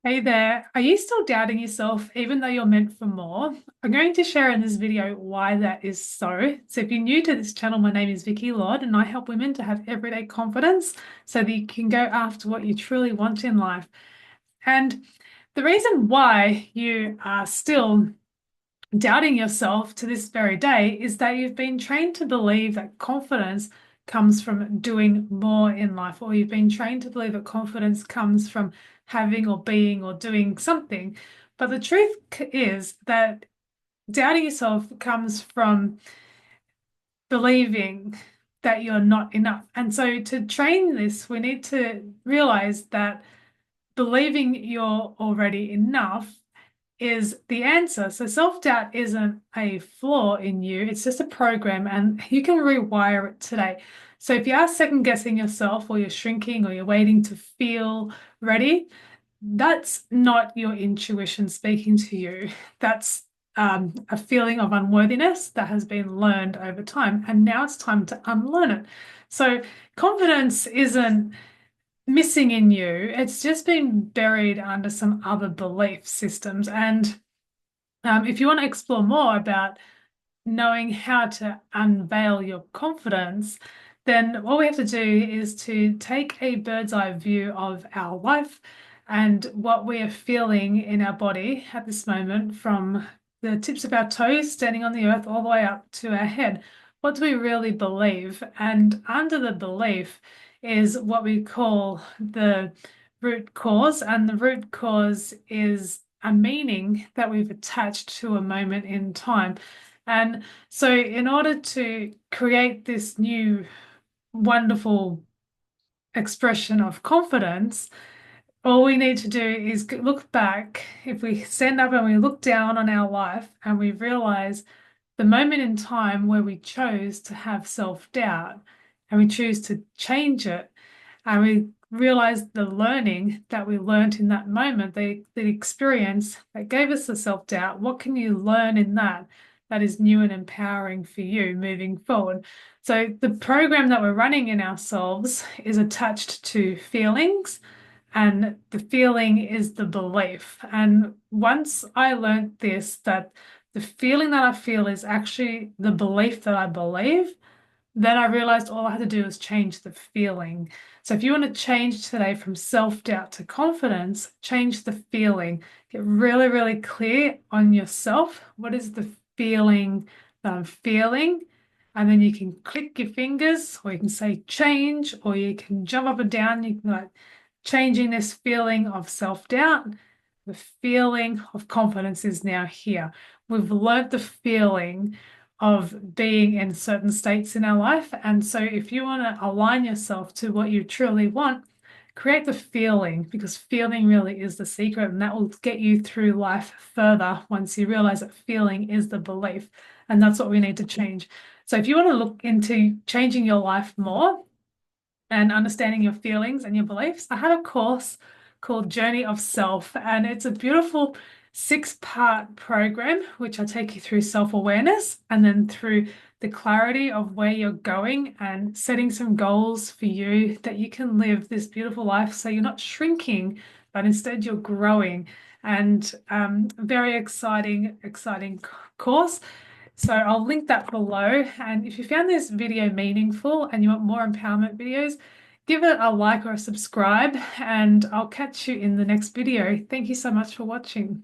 Hey there, are you still doubting yourself even though you're meant for more? I'm going to share in this video why that is so. So if you're new to this channel, my name is Vicky Lord and I help women to have everyday confidence so that you can go after what you truly want in life. And the reason why you are still doubting yourself to this very day is that you've been trained to believe that confidence comes from doing more in life, or you've been trained to believe that confidence comes from having or being or doing something. But the truth is that doubting yourself comes from believing that you're not enough. And so to train this, we need to realize that believing you're already enough is the answer. So self-doubt isn't a flaw in you, it's just a program and you can rewire it today. So if you are second guessing yourself or you're shrinking or you're waiting to feel ready, that's not your intuition speaking to you. That's a feeling of unworthiness that has been learned over time. And now it's time to unlearn it. So confidence isn't missing in you. It's just been buried under some other belief systems. And if you want to explore more about knowing how to unveil your confidence, then what we have to do is to take a bird's eye view of our life and what we are feeling in our body at this moment, from the tips of our toes standing on the earth all the way up to our head. What do we really believe? And under the belief is what we call the root cause, and the root cause is a meaning that we've attached to a moment in time. And so, in order to create this new wonderful expression of confidence, all we need to do is look back. If we stand up and we look down on our life and we realize the moment in time where we chose to have self-doubt and we choose to change it, and we realize the learning that we learned in that moment, the experience that gave us the self-doubt, what can you learn in that that is new and empowering for you moving forward? So the program that we're running in ourselves is attached to feelings, and the feeling is the belief. And once I learned this, that the feeling that I feel is actually the belief that I believe, then I realized all I had to do was change the feeling. So if you want to change today from self-doubt to confidence, change the feeling. Get really, really clear on yourself. What is the feeling that I'm feeling? And then you can click your fingers, or you can say change, or you can jump up and down. You can like changing this feeling of self-doubt. The feeling of confidence is now here. We've learnt the feeling of being in certain states in our life. And so if you want to align yourself to what you truly want, create the feeling, because feeling really is the secret, and that will get you through life further once you realize that feeling is the belief. And that's what we need to change. So if you want to look into changing your life more and understanding your feelings and your beliefs, I have a course called Journey of Self, and it's a beautiful 6-part program which I take you through self-awareness and then through the clarity of where you're going and setting some goals for you that you can live this beautiful life so you're not shrinking, but instead you're growing. And very exciting course. So I'll link that below. And if you found this video meaningful and you want more empowerment videos, give it a like or a subscribe, and I'll catch you in the next video. Thank you so much for watching.